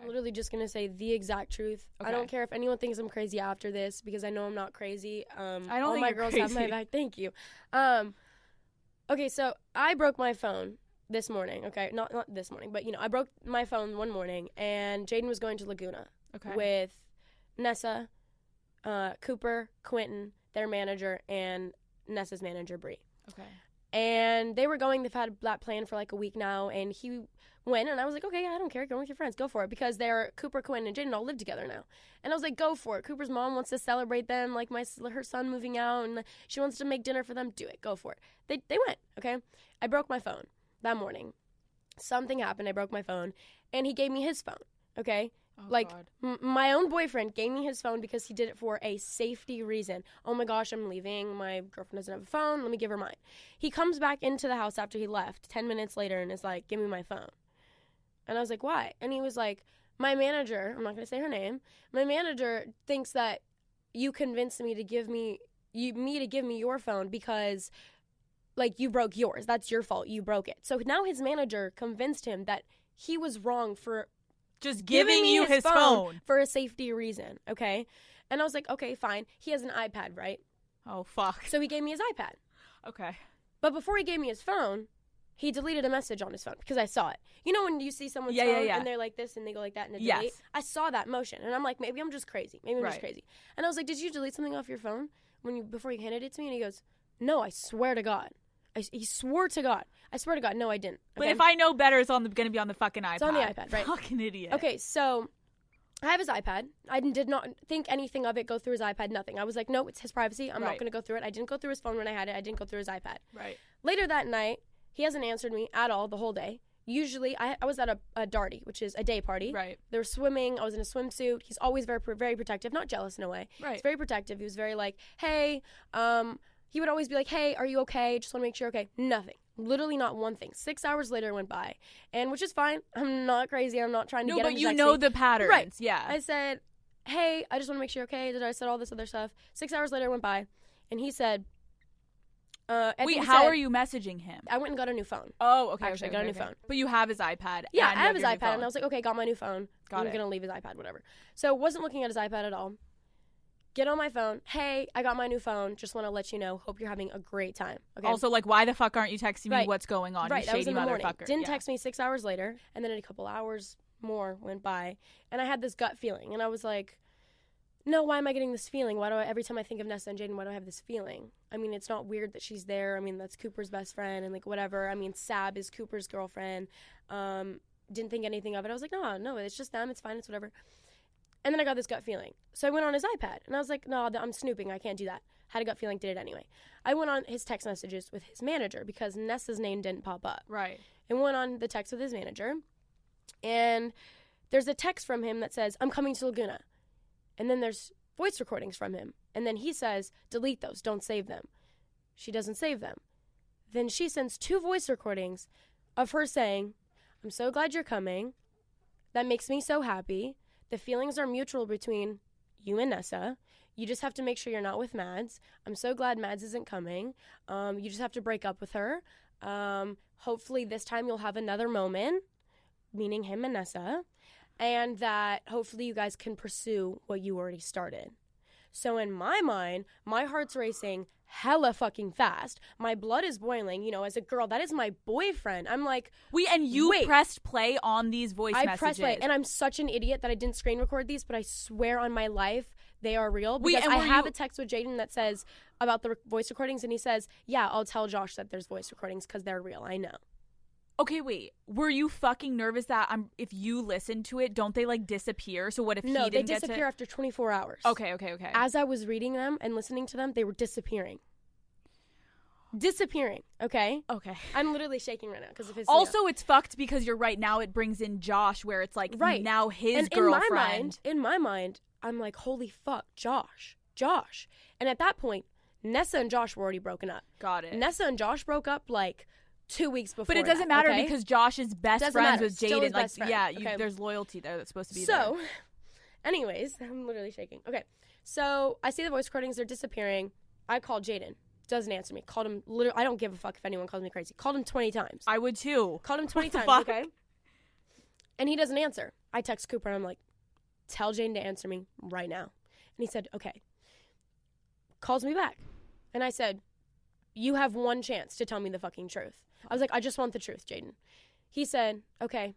I'm literally just going to say the exact truth. Okay. I don't care if anyone thinks I'm crazy after this because I know I'm not crazy. I don't all think my you're girls crazy. have my back. Thank you. Okay, so I broke my phone this morning. Okay, not this morning, but, I broke my phone one morning, and Jaden was going to Laguna with Nessa, Cooper, Quentin, their manager, and Nessa's manager, Bree. Okay. And they were going, they've had that plan for like a week now, and he went, and I was like, okay, I don't care, go with your friends, go for it, because Cooper, Quentin, and Jaden all live together now. And I was like, go for it. Cooper's mom wants to celebrate them, like her son moving out, and she wants to make dinner for them, do it, go for it. They went, okay? I broke my phone that morning. Something happened, I broke my phone, and he gave me his phone, okay? Oh, my own boyfriend gave me his phone because he did it for a safety reason. Oh my gosh, I'm leaving. My girlfriend doesn't have a phone. Let me give her mine. He comes back into the house after he left 10 minutes later and is like, give me my phone. And I was like, why? And he was like, my manager, I'm not going to say her name, my manager thinks that you convinced me to give me your phone because, like, you broke yours. That's your fault. You broke it. So now his manager convinced him that he was wrong for just giving you his phone for a safety reason, okay? And I was like, okay, fine. He has an iPad, right? Oh, fuck. So he gave me his iPad. Okay. But before he gave me his phone, he deleted a message on his phone because I saw it. You know when you see someone's phone and they're like this and they go like that and it delete? Yes. I saw that motion, and I'm like, maybe I'm just crazy. Maybe I'm just crazy. And I was like, did you delete something off your phone before you handed it to me? And he goes, no, I swear to God. He swore to God. I swear to God, no, I didn't. Okay? But if I know better, it's going to be on the fucking iPad. It's on the iPad, right? Fucking idiot. Okay, so I have his iPad. I did not think anything of it go through his iPad, nothing. I was like, no, it's his privacy. I'm not going to go through it. I didn't go through his phone when I had it. I didn't go through his iPad. Right. Later that night, he hasn't answered me at all the whole day. Usually, I was at a darty, which is a day party. Right. They were swimming. I was in a swimsuit. He's always very, very protective. Not jealous in a way. Right. He's very protective. He was very like, hey, he would always be like, hey, are you okay? Just want to make sure you're okay. Nothing. Literally not one thing. 6 hours later went by, and which is fine. I'm not crazy. I'm not trying to get him. No, but you know the patterns. Right. Yeah. I said, hey, I just want to make sure you're okay. I said all this other stuff. 6 hours later went by, and he said, wait, how are you messaging him? I went and got a new phone. Oh, okay. Actually, I got a new phone. But you have his iPad. Yeah, I have his iPad, and I was like, okay, got my new phone. I'm going to leave his iPad, whatever. So wasn't looking at his iPad at all. Get on my phone. Hey, I got my new phone. Just want to let you know. Hope you're having a great time. Okay. Also, like, why the fuck aren't you texting me what's going on? Right, you that was shady in the morning. motherfucker. Didn't text me 6 hours later, and then a couple hours more went by, and I had this gut feeling, and I was like, no, why am I getting this feeling? Why do every time I think of Nessa and Jaden, why do I have this feeling? I mean, it's not weird that she's there. I mean, that's Cooper's best friend, and like whatever. I mean, Sab is Cooper's girlfriend. Didn't think anything of it. I was like, no, it's just them. It's fine. It's whatever. And then I got this gut feeling. So I went on his iPad, and I was like, no, I'm snooping. I can't do that. Had a gut feeling, did it anyway. I went on his text messages with his manager because Nessa's name didn't pop up. Right. And went on the text with his manager, and there's a text from him that says, I'm coming to Laguna. And then there's voice recordings from him. And then he says, delete those. Don't save them. She doesn't save them. Then she sends 2 voice recordings of her saying, I'm so glad you're coming. That makes me so happy. The feelings are mutual between you and Nessa. You just have to make sure you're not with Mads. I'm so glad Mads isn't coming. You just have to break up with her. Hopefully this time you'll have another moment, meaning him and Nessa, and that hopefully you guys can pursue what you already started. So in my mind, my heart's racing hella fucking fast. My blood is boiling. You know, as a girl, that is my boyfriend. I'm like, you pressed play on these voice messages. I pressed play, and I'm such an idiot that I didn't screen record these, but I swear on my life they are real. Because I have a text with Jaden that says about the voice recordings, and he says, yeah, I'll tell Josh that there's voice recordings because they're real. I know. Okay, wait. Were you fucking nervous that if you listen to it, don't they, like, disappear? So what if he didn't get to... No, they disappear after 24 hours. Okay. As I was reading them and listening to them, they were disappearing. Okay? Okay. I'm literally shaking right now because of his... Also, it's fucked because you're right. Now it brings in Josh where it's, like, now his girlfriend. In my mind, I'm like, holy fuck, Josh. And at that point, Nessa and Josh were already broken up. Got it. Nessa and Josh broke up, like... 2 weeks before. But it doesn't matter because Josh is best friends with Jaden. Like, there's loyalty there that's supposed to be there. So, anyways, I'm literally shaking. Okay, so I see the voice recordings, they're disappearing. I called Jaden. Doesn't answer me. Called him, I don't give a fuck if anyone calls me crazy. Called him 20 times. I would too. Called him 20 times, fuck? okay? And he doesn't answer. I text Cooper and I'm like, tell Jaden to answer me right now. And he said, okay. Calls me back. And I said, you have one chance to tell me the fucking truth. I was like, I just want the truth, Jaden. He said, okay.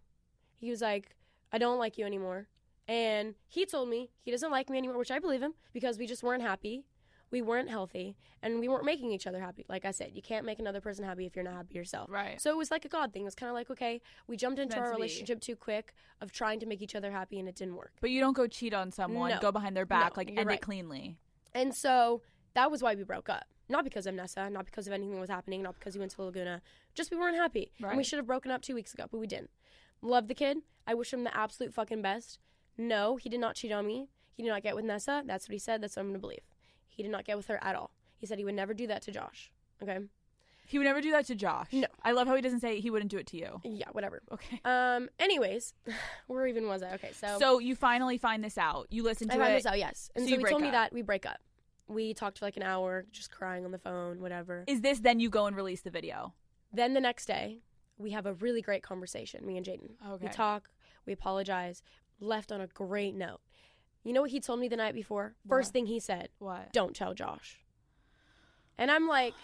He was like, I don't like you anymore. And he told me he doesn't like me anymore, which I believe him, because we just weren't happy. We weren't healthy, and we weren't making each other happy. Like I said, you can't make another person happy if you're not happy yourself. Right. So it was like a God thing. It was kind of like, okay, we jumped into our relationship too quick of trying to make each other happy, and it didn't work. But you don't go cheat on someone, go behind their back, end it cleanly. And so that was why we broke up. Not because of Nessa, not because of anything that was happening, not because he went to Laguna. Just we weren't happy. Right. And we should have broken up 2 weeks ago, but we didn't. Love the kid. I wish him the absolute fucking best. No, he did not cheat on me. He did not get with Nessa. That's what he said. That's what I'm going to believe. He did not get with her at all. He said he would never do that to Josh. Okay? He would never do that to Josh? No. I love how he doesn't say he wouldn't do it to you. Yeah, whatever. Okay. Anyways, where even was I? Okay, so... So you finally find this out. You listen to it. I find this out, yes. And so he told me up. that we break up. We talked for like an hour, just crying on the phone, whatever. Is this then you go and release the video? Then the next day, we have a really great conversation, me and Jaden. Okay. We talk, we apologize, left on a great note. You know what he told me the night before? First thing he said. What? Don't tell Josh. And I'm like,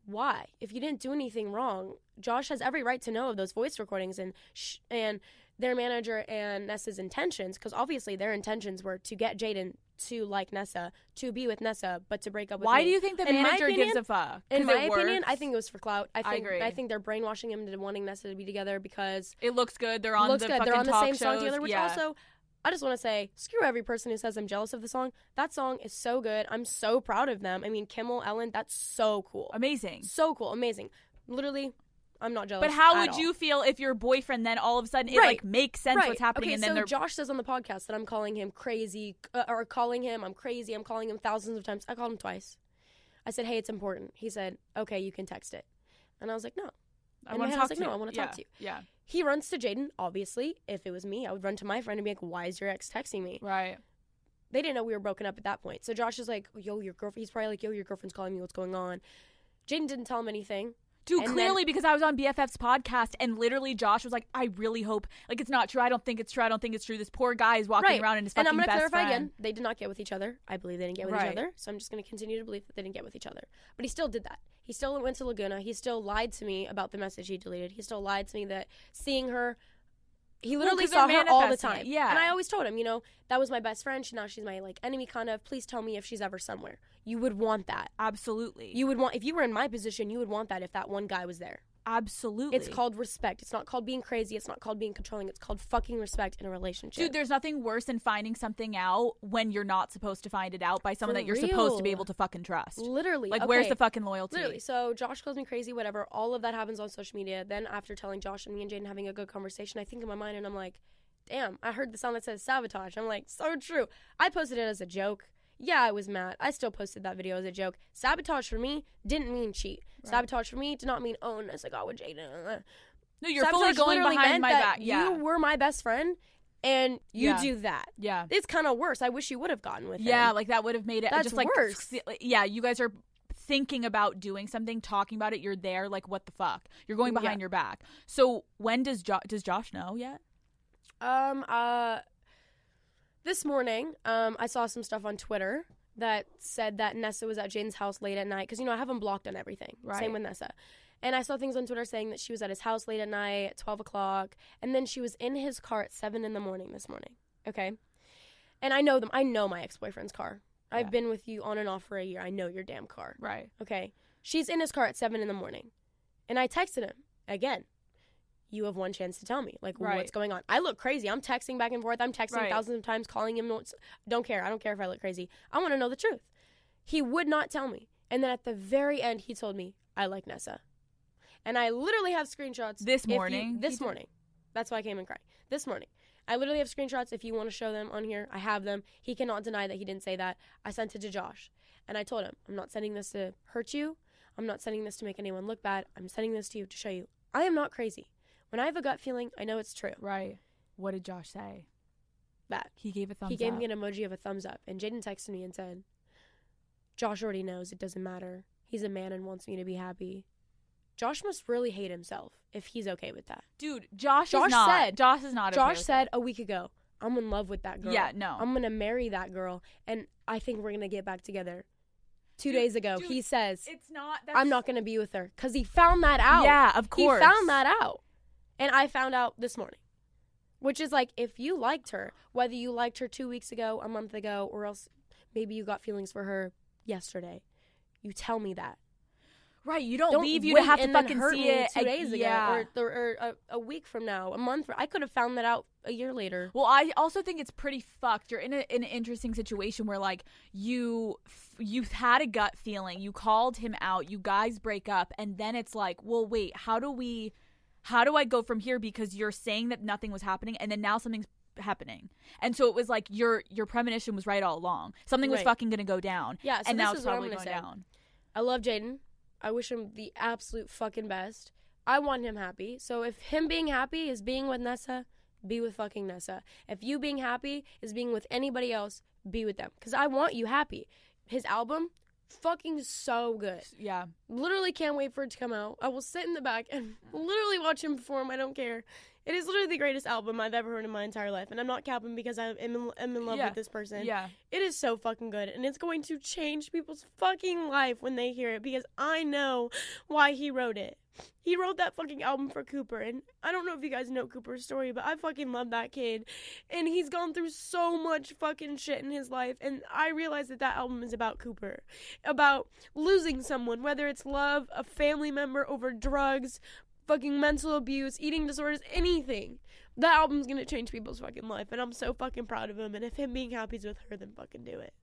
why? If you didn't do anything wrong, Josh has every right to know of those voice recordings and their manager and Nessa's intentions, because obviously their intentions were to get Jaden to like Nessa, to be with Nessa, but to break up with me. Why do you think the manager gives a fuck? In my opinion, I think it was for clout. I agree. I think they're brainwashing him into wanting Nessa to be together because it looks good. They're on the fucking They're on the same shows. song together, which also... I just want to say, screw every person who says I'm jealous of the song. That song is so good. I'm so proud of them. I mean, Kimmel, Ellen, that's so cool. Amazing. So cool. Amazing. Literally, I'm not jealous. But how would you feel if your boyfriend then all of a sudden it like makes sense what's happening? Okay, and then so Josh says on the podcast that I'm calling him crazy, or calling him I'm crazy. I'm calling him thousands of times. I called him twice. I said, hey, it's important. He said, okay, you can text it. And I was like, no. I want to talk to you. No, I want to talk to you. Yeah. He runs to Jaden, obviously. If it was me, I would run to my friend and be like, why is your ex texting me? Right. They didn't know we were broken up at that point. So Josh is like, yo, your girlfriend. He's probably like, yo, your girlfriend's calling me. What's going on? Jaden didn't tell him anything. Dude, and clearly because I was on BFF's podcast and literally Josh was like, I really hope, like, it's not true. I don't think it's true. I don't think it's true. This poor guy is walking around in his fucking best friend. And I'm going to clarify again. They did not get with each other. I believe they didn't get with each other. So I'm just going to continue to believe that they didn't get with each other. But he still did that. He still went to Laguna. He still lied to me about the message he deleted. He still lied to me that seeing her... He literally saw her all the time. Yeah. And I always told him, that was my best friend. Now she's my, enemy kind of. Please tell me if she's ever somewhere. You would want that. Absolutely. You would want... If you were in my position, you would want that if that one guy was there. Absolutely. It's called respect. It's not called being crazy. It's not called being controlling. It's called fucking respect in a relationship. Dude, there's nothing worse than finding something out when you're not supposed to find it out by someone that you're supposed to be able to fucking trust. Literally. Like, where's the fucking loyalty? Literally. So Josh calls me crazy, whatever. All of that happens on social media. Then after telling Josh and me and Jaden having a good conversation, I think in my mind and I'm like, damn, I heard the sound that says sabotage. I'm like, so true. I posted it as a joke. Yeah, I was mad. I still posted that video as a joke. Sabotage for me didn't mean cheat. Right. Sabotage for me did not mean, oh, Nessa got with Jaden. No, you're fully going behind my back. Yeah. You were my best friend, and you do that. Yeah. It's kind of worse. I wish you would have gotten with him. Yeah, like that would have made it That's just like worse. Yeah, you guys are thinking about doing something, talking about it. You're there, like, what the fuck? You're going behind your back. So when does Josh know yet? This morning, I saw some stuff on Twitter that said that Nessa was at Jaden's house late at night. Because, I have him blocked on everything. Right. Same with Nessa. And I saw things on Twitter saying that she was at his house late at night at 12 o'clock. And then she was in his car at 7 in the morning this morning. Okay? And I know them. I know my ex-boyfriend's car. Yeah. I've been with you on and off for a year. I know your damn car. Right. Okay? She's in his car at 7 in the morning. And I texted him again. You have one chance to tell me, what's going on. I look crazy. I'm texting back and forth. I'm texting thousands of times, calling him. Don't care. I don't care if I look crazy. I want to know the truth. He would not tell me. And then at the very end, he told me, I like Nessa. And I literally have screenshots. This morning? This morning. That's why I came and cried. This morning. I literally have screenshots. If you want to show them on here, I have them. He cannot deny that he didn't say that. I sent it to Josh. And I told him, I'm not sending this to hurt you. I'm not sending this to make anyone look bad. I'm sending this to you to show you I am not crazy. When I have a gut feeling, I know it's true. Right. What did Josh say? That. He gave a thumbs up. He gave me an emoji of a thumbs up. And Jaden texted me and said, Josh already knows it doesn't matter. He's a man and wants me to be happy. Josh must really hate himself if he's okay with that. Dude, Josh is not. Josh is not okay Josh with said it. a week ago, I'm in love with that girl. Yeah, no. I'm going to marry that girl, and I think we're going to get back together. 2 days ago, he says, I'm not going to be with her, because he found that out. Yeah, of course. He found that out. And I found out this morning. Which is like, if you liked her, whether you liked her 2 weeks ago, a month ago, or else maybe you got feelings for her yesterday, you tell me that. Right, you don't leave you to have to fucking see it 2 days ago, or a week from now, a month. I could have found that out a year later. Well, I also think it's pretty fucked. You're in an interesting situation where, like, you've had a gut feeling, you called him out, you guys break up, and then it's like, well, wait, how do I go from here, because you're saying that nothing was happening, and then now something's happening. And so it was like your premonition was right all along. Something was fucking gonna go down. Yeah, so and this now is it's what probably I'm gonna going say. down. I love Jaden. I wish him the absolute fucking best. I want him happy. So if him being happy is being with Nessa, be with fucking Nessa. If you being happy is being with anybody else, be with them. Because I want you happy. His album, fucking so good. Yeah. Literally can't wait for it to come out. I will sit in the back and literally watch him perform. I don't care. It is literally the greatest album I've ever heard in my entire life. And I'm not capping, because I'm in love with this person. Yeah. It is so fucking good. And it's going to change people's fucking life when they hear it, because I know why he wrote it. He wrote that fucking album for Cooper. And I don't know if you guys know Cooper's story, but I fucking love that kid. And he's gone through so much fucking shit in his life. And I realize that album is about Cooper. About losing someone, whether it's love, a family member over drugs, fucking mental abuse, eating disorders, anything. That album's gonna change people's fucking life, and I'm so fucking proud of him. And if him being happy is with her, then fucking do it.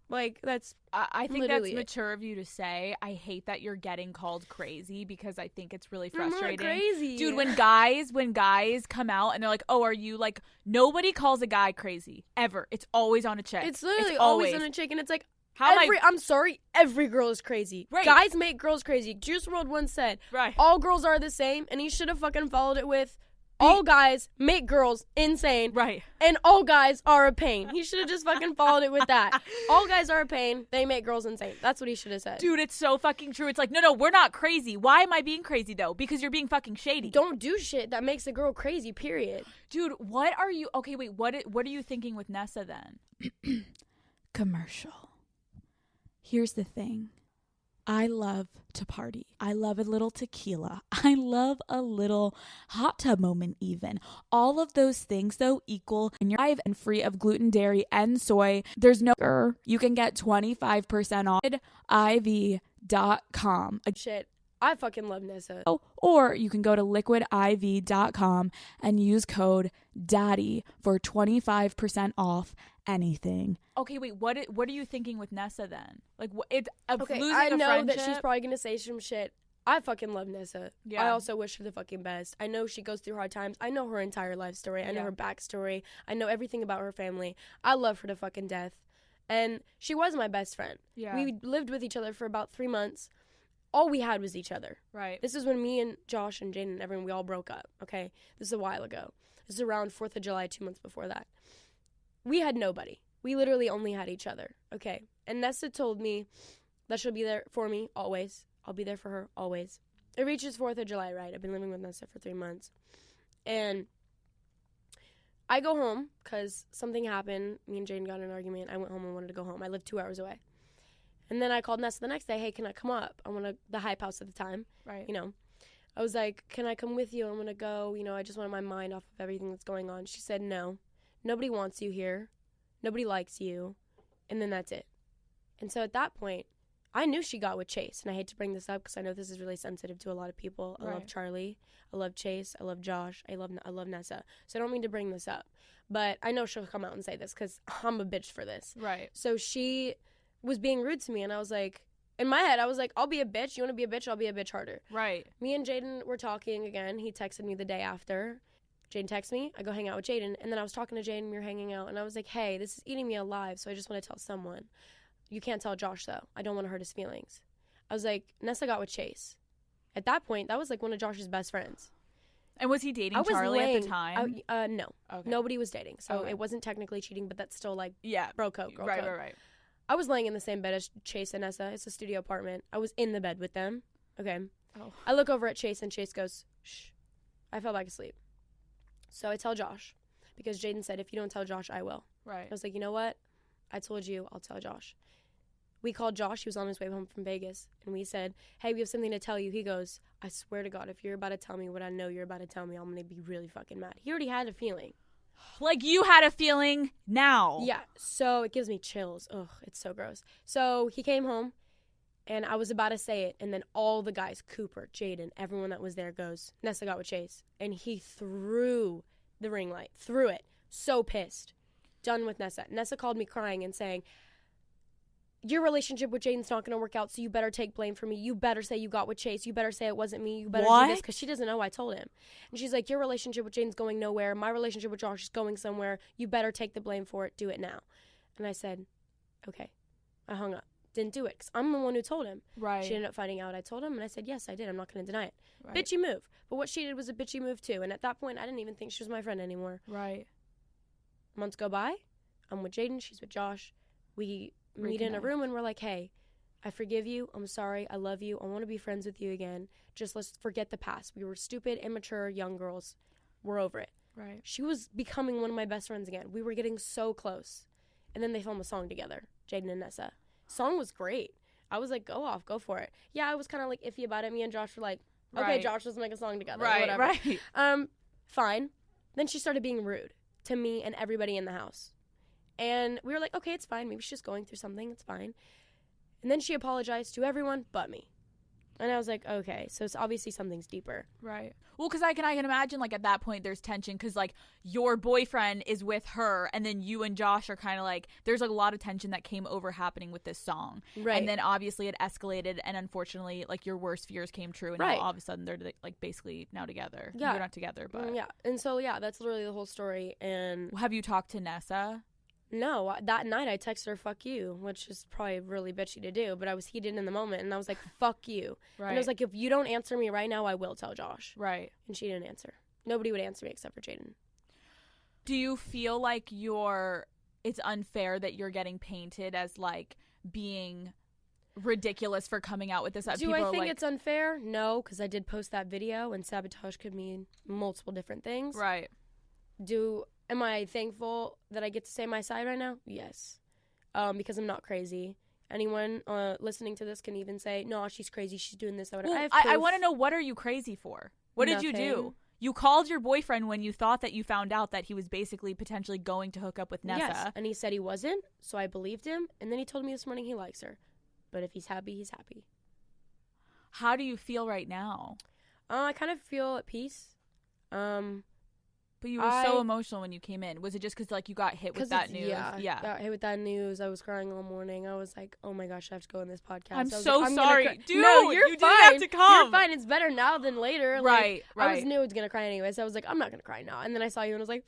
Like, that's I think that's mature of you to say. I hate that you're getting called crazy, because I think it's really frustrating. I'm not crazy. Dude, when guys come out and they're like, oh, are you, like, nobody calls a guy crazy ever. It's always on a chick. It's literally always on a chick, and it's like, I'm sorry, every girl is crazy. Right. Guys make girls crazy. Juice WRLD once said, all girls are the same, and he should have fucking followed it with, all guys make girls insane. Right. And all guys are a pain. He should have just fucking followed it with that. All guys are a pain. They make girls insane. That's what he should have said. Dude, it's so fucking true. It's like, no, we're not crazy. Why am I being crazy, though? Because you're being fucking shady. Don't do shit that makes a girl crazy, period. Dude, what are you... Okay, wait, what are you thinking with Nessa, then? Commercial. Here's the thing. I love to party. I love a little tequila. I love a little hot tub moment even. All of those things, though, equal and you're live and free of gluten, dairy, and soy. There's no... You can get 25% off liquidiv.com. Shit. I fucking love Nessa. Or you can go to liquidiv.com and use code DADDY for 25% off anything. Okay, wait, what are you thinking with Nessa then? Like, I know that she's probably gonna say some shit. I fucking love Nessa. Yeah. I also wish her the fucking best. I know she goes through hard times. I know her entire life story. I know her backstory. I know everything about her family. I love her to fucking death. And she was my best friend. Yeah. We lived with each other for about 3 months. All we had was each other. Right. This is when me and Josh and Jaden and everyone, we all broke up, okay? This is a while ago. This is around 4th of July, 2 months before that. We had nobody. We literally only had each other, okay? And Nessa told me that she'll be there for me always. I'll be there for her always. It reaches 4th of July, right? I've been living with Nessa for 3 months. And I go home because something happened. Me and Jaden got in an argument. I went home and wanted to go home. I lived 2 hours away. And then I called Nessa the next day. Hey, can I come up? I want to, the Hype House at the time. Right. You know. I was like, can I come with you? I'm going to go. You know, I just wanted my mind off of everything that's going on. She said, no. Nobody wants you here. Nobody likes you. And then that's it. And so at that point, I knew she got with Chase. And I hate to bring this up because I know this is really sensitive to a lot of people. I love Charlie. I love Chase. I love Josh. I love Nessa. So I don't mean to bring this up. But I know she'll come out and say this because I'm a bitch for this. Right. So she was being rude to me. And I was like, in my head, I was like, I'll be a bitch. You want to be a bitch? I'll be a bitch harder. Right. Me and Jaden were talking again. He texted me the day after. Jaden texted me. I go hang out with Jaden. And then I was talking to Jaden. We were hanging out. And I was like, hey, this is eating me alive. So I just want to tell someone. You can't tell Josh, though. I don't want to hurt his feelings. I was like, Nessa got with Chase. At that point, that was like one of Josh's best friends. And was he dating Charlie at the time? No. Okay. Nobody was dating. So it wasn't technically cheating, but that's still like bro code, girl right, code. Right. I was laying in the same bed as Chase and Nessa. It's a studio apartment. I was in the bed with them. Okay. Oh. I look over at Chase, and Chase goes, shh. I fell back asleep. So I tell Josh, because Jaden said, if you don't tell Josh, I will. Right. I was like, you know what? I told you, I'll tell Josh. We called Josh. He was on his way home from Vegas. And we said, hey, we have something to tell you. He goes, I swear to God, if you're about to tell me what I know you're about to tell me, I'm going to be really fucking mad. He already had a feeling. Like you had a feeling now. Yeah. So it gives me chills. Ugh, it's so gross. So he came home, and I was about to say it. And then all the guys, Cooper, Jaden, everyone that was there goes, Nessa got with Chase. And he threw the ring light. Threw it. So pissed. Done with Nessa. Nessa called me crying and saying, your relationship with Jaden's not going to work out, so you better take blame for me. You better say you got with Chase. You better say it wasn't me. You better do this, because she doesn't know I told him. And she's like, your relationship with Jaden's going nowhere. My relationship with Josh is going somewhere. You better take the blame for it. Do it now. And I said, okay. I hung up. Didn't do it, because I'm the one who told him. Right. She ended up finding out I told him, and I said, yes, I did. I'm not going to deny it. Right. Bitchy move. But what she did was a bitchy move, too. And at that point, I didn't even think she was my friend anymore. Right. Months go by. I'm with Jaden. She's with Josh. We meet in a room, and we're like, hey, I forgive you. I'm sorry. I love you. I want to be friends with you again. Just let's forget the past. We were stupid, immature, young girls. We're over it. Right. She was becoming one of my best friends again. We were getting so close. And then they filmed a song together, Jaden and Nessa. Song was great. I was like, go off, go for it. Yeah, I was kind of like iffy about it. Me and Josh were like, okay, right. Josh, let's make a song together. Right, Whatever. right. Fine. Then she started being rude to me and everybody in the house. And we were like, okay, it's fine. Maybe she's just going through something. It's fine. And then she apologized to everyone but me. And I was like, okay, so it's obviously something's deeper. Right. Well, because I can imagine, like, at that point there's tension because, like, your boyfriend is with her and then you and Josh are kind of like, there's like, a lot of tension that came over happening with this song. Right. And then obviously it escalated and unfortunately, like, your worst fears came true and right. now all of a sudden they're, like, basically now together. Yeah. You're not together, but. Yeah. And so, yeah, that's literally the whole story. And Have you talked to Nessa? no, that night I texted her, fuck you, which is probably really bitchy to do, but I was heated in the moment, and I was like, fuck you. Right. And I was like, if you don't answer me right now, I will tell Josh. Right. And she didn't answer. Nobody would answer me except for Jaden. Do you feel like it's unfair that you're getting painted as, like, being ridiculous for coming out with this? Do I think it's unfair? No, because I did post that video, and sabotage could mean multiple different things. Right. Am I thankful that I get to say my side right now? Yes. Because I'm not crazy. Anyone listening to this can even say, no, she's crazy. She's doing this. That, whatever. Well, I want to know, what are you crazy for? What did you do? Nothing. You called your boyfriend when you thought that you found out that he was basically potentially going to hook up with Nessa. Yes, and he said he wasn't, so I believed him. And then he told me this morning he likes her. But if he's happy, he's happy. How do you feel right now? I kind of feel at peace. But you were so emotional when you came in. Was it just because, like, you got hit with that news? Yeah. Got hit with that news. I was crying all morning. I was like, oh my gosh, I have to go in this podcast. I'm so so sorry. Dude, no, you're you fine. didn't have to come. You're fine. It's better now than later. Right, I was knew I was going to cry anyway, so I was like, I'm not going to cry now. And then I saw you and I was like,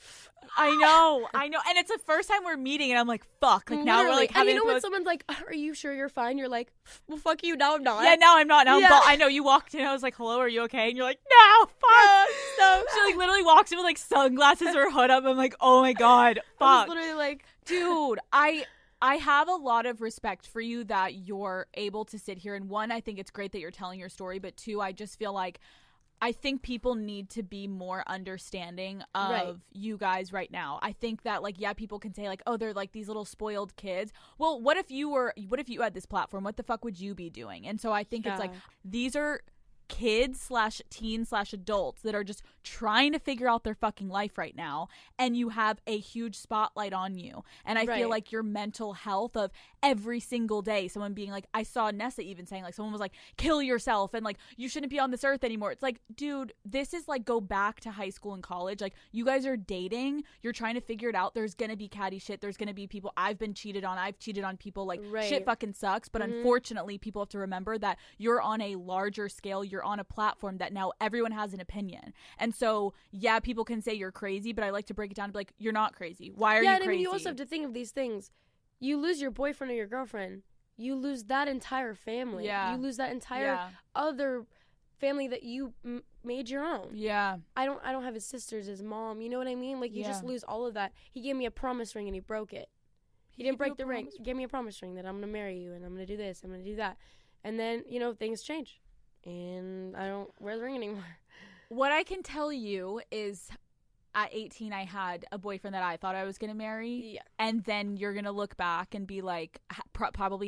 I know. And it's the first time we're meeting and I'm like, fuck. Like, now we're like having and you know when someone's like, are you sure you're fine? You're like, well, fuck you. Now I'm not. Yeah, now I'm not. Now yeah. I know you walked in. I was like, hello, are you okay? And you're like, no, fuck. So she, like, literally walks in with, like, sunglasses or hood up. I'm like, oh my God, fuck. I was literally like, dude, I have a lot of respect for you that you're able to sit here. And one, I think it's great that you're telling your story. But two, I just feel like I think people need to be more understanding of you guys right now. I think that, like, yeah, people can say, like, oh, they're like these little spoiled kids. Well, what if you had this platform? What the fuck would you be doing? And so I think it's like, these are kids/teens/adults that are just trying to figure out their fucking life right now, and you have a huge spotlight on you. And I feel like your mental health of every single day, someone being like, I saw Nessa even saying, like, someone was like, kill yourself and, like, you shouldn't be on this earth anymore. It's like, dude, this is like, go back to high school and college. Like, you guys are dating, you're trying to figure it out. There's gonna be catty shit. There's gonna be people. I've cheated on people. Like, shit fucking sucks. But unfortunately, people have to remember that you're on a larger scale. You're on a platform that now everyone has an opinion. And so, yeah, people can say you're crazy, but I like to break it down to be like, you're not crazy. Why are you crazy? Yeah, I mean, you also have to think of these things. You lose your boyfriend or your girlfriend, you lose that entire family. Yeah. You lose that entire other family that you made your own. Yeah. I don't have his sisters, his mom. You know what I mean? Like, you just lose all of that. He gave me a promise ring and he broke it. He didn't break the ring. He gave me a promise ring that I'm going to marry you and I'm going to do this, I'm going to do that. And then, you know, things change. And I don't wear the ring anymore. What I can tell you is at 18, I had a boyfriend that I thought I was going to marry. Yeah. And then you're going to look back and be like, probably